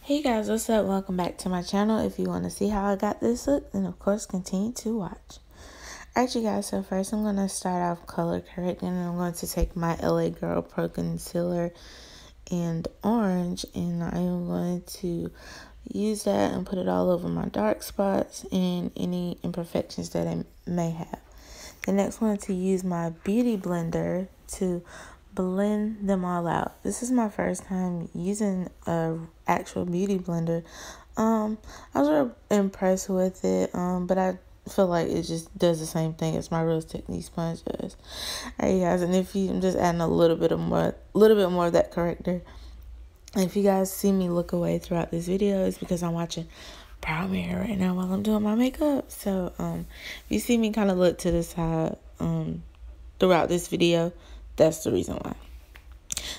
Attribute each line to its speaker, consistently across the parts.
Speaker 1: Hey guys, what's up? Welcome back to my channel. If you want to see how I got this look, then of course continue to watch. Alright you guys, so first I'm going to start off color correcting, and I'm going to take my LA Girl Pro Concealer and orange, and I am going to use that and put it all over my dark spots and any imperfections that I may have. The next one, to use my beauty blender to blend them all out. This is my first time using a actual beauty blender. I was really impressed with it, but I feel like it just does the same thing as my Rose Technique sponge does. Alright guys, and if I'm just adding a little bit more of that corrector. And if you guys see me look away throughout this video, it's because I'm watching Premiere right now while I'm doing my makeup. So if you see me kind of look to the side throughout this video, that's the reason why.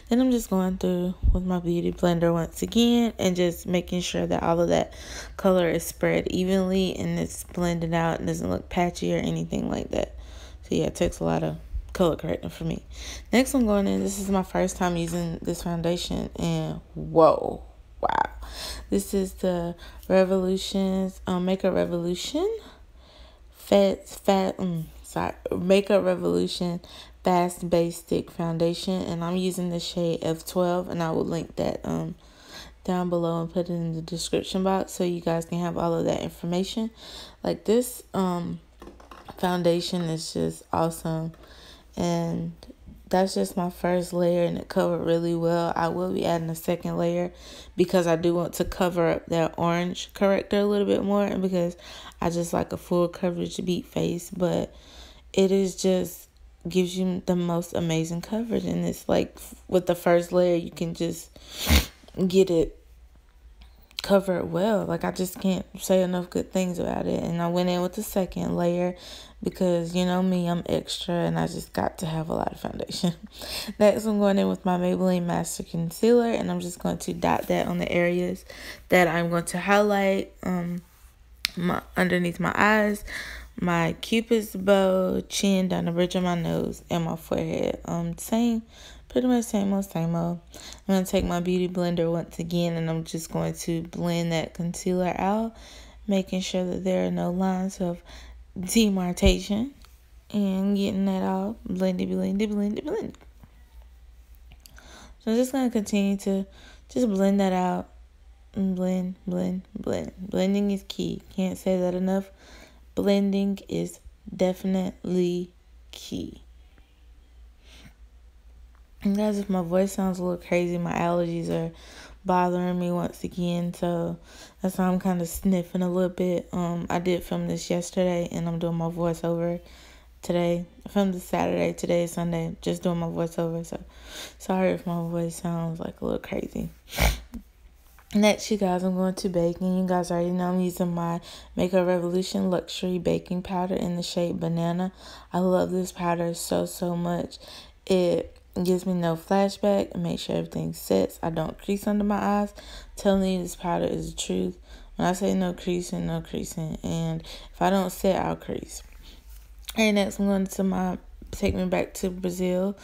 Speaker 1: Then I'm just going through with my beauty blender once again and just making sure that all of that color is spread evenly and it's blended out and doesn't look patchy or anything like that. So yeah, it takes a lot of color correcting for me. Next I'm going in, this is my first time using this foundation, and whoa, wow. This is the Revolutions, Makeup Revolution Makeup Revolution Fast Base Stick Foundation, and I'm using the shade F12, and I will link that down below and put it in the description box so you guys can have all of that information. Like, this foundation is just awesome, and that's just my first layer, and it covered really well. I will be adding a second layer because I do want to cover up that orange corrector a little bit more, and because I just like a full coverage beat face. But it is just gives you the most amazing coverage, and it's like with the first layer you can just get it covered well. Like, I just can't say enough good things about it. And I went in with the second layer because, you know me, I'm extra and I just got to have a lot of foundation. Next I'm going in with my Maybelline Master Concealer, and I'm just going to dot that on the areas that I'm going to highlight, underneath my eyes, my cupid's bow, chin, down the bridge of my nose, and my forehead. Pretty much same old. I'm going to take my beauty blender once again, and I'm just going to blend that concealer out, making sure that there are no lines of demarcation, and getting that all blended. So I'm just going to continue to just blend that out, and blend. Blending is key. Can't say that enough. Blending is definitely key. And guys, if my voice sounds a little crazy, my allergies are bothering me once again, so that's why I'm kind of sniffing a little bit. I did film this yesterday, and I'm doing my voiceover today. I filmed this Saturday, today is Sunday, just doing my voiceover, so sorry if my voice sounds like a little crazy. Next, you guys, I'm going to bake, and you guys already know I'm using my Makeup Revolution Luxury Baking Powder in the shade Banana. I love this powder so much. It gives me no flashback and make sure everything sets. I don't crease under my eyes. I'm telling you, this powder is the truth. When I say no creasing, no creasing. And if I don't set, I'll crease. And next, I'm going to Take Me Back to Brazil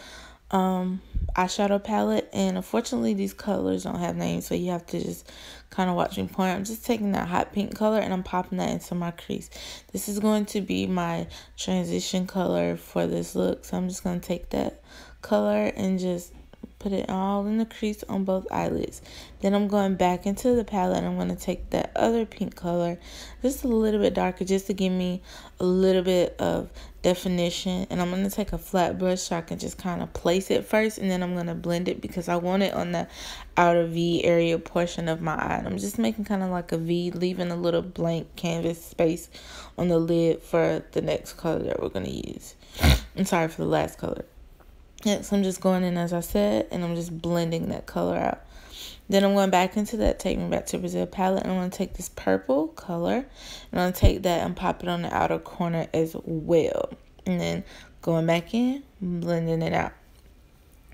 Speaker 1: eyeshadow palette, and unfortunately these colors don't have names, so you have to just kind of watch me point. I'm just taking that hot pink color and I'm popping that into my crease. This is going to be my transition color for this look, so I'm just going to take that color and just put it all in the crease on both eyelids. Then I'm going back into the palette, and I'm going to take that other pink color just a little bit darker, just to give me a little bit of definition. And I'm going to take a flat brush so I can just kind of place it first, and then I'm going to blend it because I want it on the outer V area portion of my eye. And I'm just making kind of like a V, leaving a little blank canvas space on the lid for the next color that we're going to use. I'm sorry, for the last color. Next, I'm just going in, as I said, and I'm just blending that color out. Then I'm going back into that Take Me Back to Brazil palette, and I'm going to take this purple color, and I'm going to take that and pop it on the outer corner as well. And then going back in, blending it out.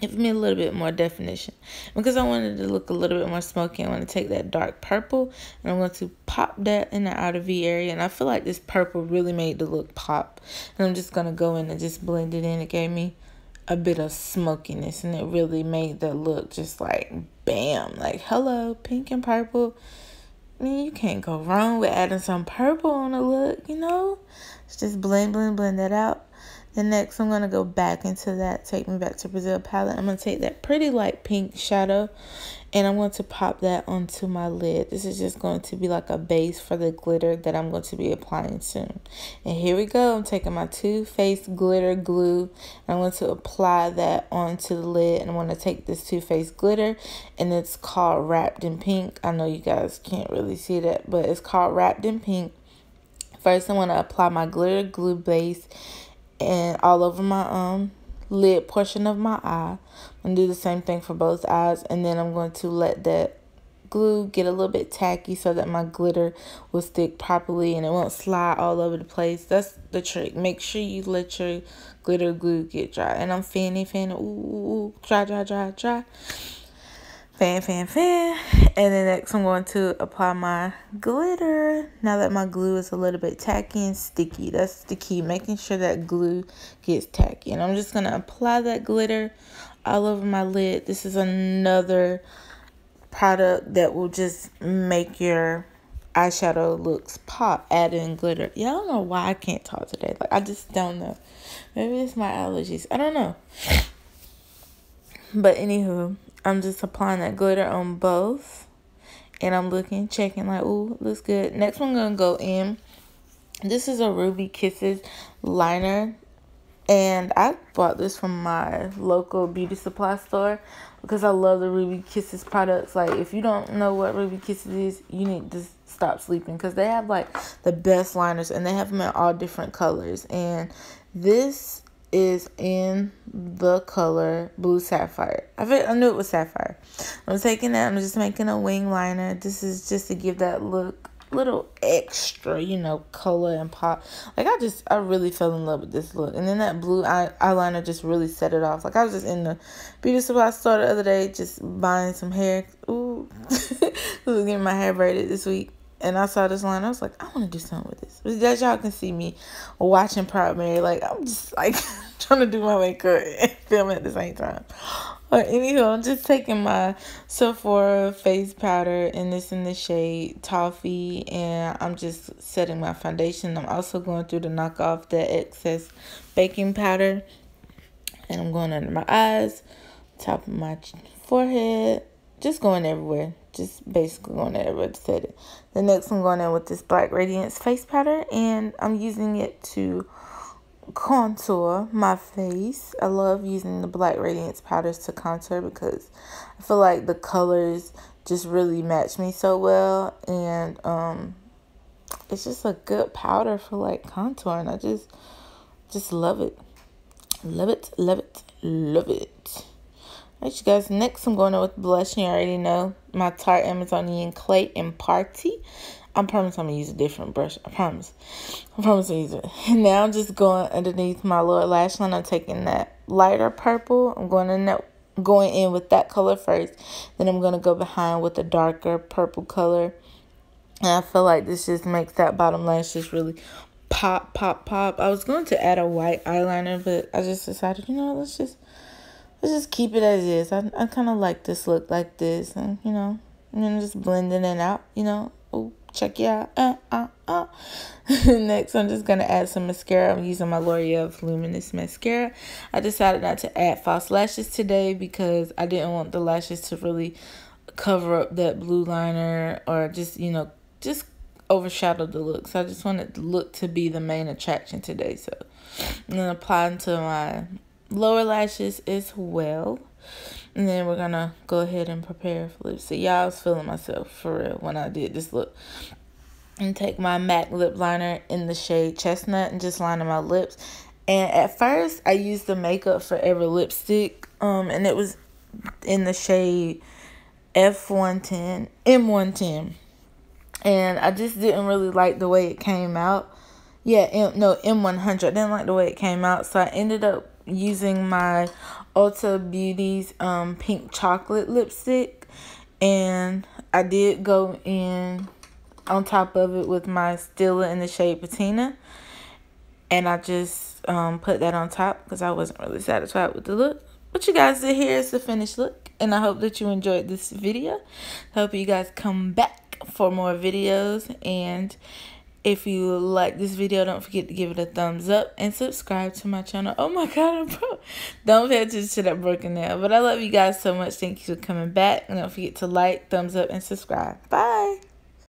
Speaker 1: Give me a little bit more definition. Because I wanted it to look a little bit more smoky, I want to take that dark purple, and I'm going to pop that in the outer V area. And I feel like this purple really made the look pop. And I'm just going to go in and just blend it in. It gave me a bit of smokiness, and it really made the look just like bam, like hello, pink and purple. I mean, you can't go wrong with adding some purple on a look, you know. It's just blend that out. Then next, I'm going to go back into that Take Me Back to Brazil palette. I'm going to take that pretty light pink shadow, and I'm going to pop that onto my lid. This is just going to be like a base for the glitter that I'm going to be applying soon. And here we go. I'm taking my Too Faced glitter glue, and I'm going to apply that onto the lid. And I'm going to take this Too Faced glitter, and it's called Wrapped in Pink. I know you guys can't really see that, but it's called Wrapped in Pink. First, I'm going to apply my glitter glue base and all over my lid portion of my eye. I'm going to do the same thing for both eyes, and then I'm going to let that glue get a little bit tacky so that my glitter will stick properly and it won't slide all over the place. That's the trick. Make sure you let your glitter glue get dry. And I'm fanning, ooh, dry. Fan. And then next I'm going to apply my glitter. Now that my glue is a little bit tacky and sticky, that's the key, making sure that glue gets tacky. And I'm just going to apply that glitter all over my lid. This is another product that will just make your eyeshadow looks pop, adding glitter. Yeah, I don't know why I can't talk today. Like, I just don't know. Maybe it's my allergies. I don't know. But anywho, I'm just applying that glitter on both. And I'm checking like, ooh, looks good. Next one, I'm going to go in. This is a Ruby Kisses liner. And I bought this from my local beauty supply store because I love the Ruby Kisses products. Like, if you don't know what Ruby Kisses is, you need to stop sleeping because they have, like, the best liners. And they have them in all different colors. And this is in the color Blue Sapphire. I knew it was Sapphire. I'm taking that. I'm just making a wing liner. This is just to give that look little extra, you know, color and pop. Like, I really fell in love with this look. And then that blue eyeliner just really set it off. Like, I was just in the beauty supply store the other day just buying some hair. Ooh. I was getting my hair braided this week. And I saw this line. I was like, I want to do something with this. But as y'all can see me watching Proud Mary. Like, I'm just, like, trying to do my makeup and film at the same time. But anywho, I'm just taking my Sephora face powder. And this in the shade Toffee. And I'm just setting my foundation. I'm also going through to knock off the excess baking powder. And I'm going under my eyes, top of my forehead. Just going everywhere. Just basically going everywhere to set it. The next I'm going in with this Black Radiance face powder. And I'm using it to contour my face. I love using the Black Radiance powders to contour because I feel like the colors just really match me so well. And it's just a good powder for, like, contouring. I just love it. Love it. Alright, you guys, next I'm going in with blush. You already know my Tarte Amazonian Clay and Party. I promise I'm going to use a different brush. I promise I'll use it. And now I'm just going underneath my lower lash line. I'm taking that lighter purple. I'm going in with that color first. Then I'm going to go behind with a darker purple color. And I feel like this just makes that bottom lash just really pop. I was going to add a white eyeliner, but I just decided, you know, let's just keep it as is. I kind of like this look like this. And, you know, and then just blending it out, you know. Oh, check it out. Next, I'm just going to add some mascara. I'm using my L'Oreal Voluminous mascara. I decided not to add false lashes today because I didn't want the lashes to really cover up that blue liner or just, you know, just overshadow the look. So I just wanted the look to be the main attraction today. So I'm going to apply it to my lower lashes as well. And then we're going to go ahead and prepare for lipstick. Y'all, I was feeling myself for real when I did this look. And take my MAC lip liner in the shade Chestnut and just lining my lips. And at first, I used the Makeup Forever lipstick. And it was in the shade M110. And I just didn't really like the way it came out. Yeah, M100. I didn't like the way it came out. So I ended up using my Ulta Beauty's pink chocolate lipstick, and I did go in on top of it with my Stilla in the shade Patina, and I just put that on top because I wasn't really satisfied with the look. What you guys did here is the finished look, and I hope that you enjoyed this video. I hope you guys come back for more videos, and if you like this video, don't forget to give it a thumbs up and subscribe to my channel. Oh my god, don't pay attention to that broken nail. But I love you guys so much. Thank you for coming back, and don't forget to like, thumbs up, and subscribe. Bye.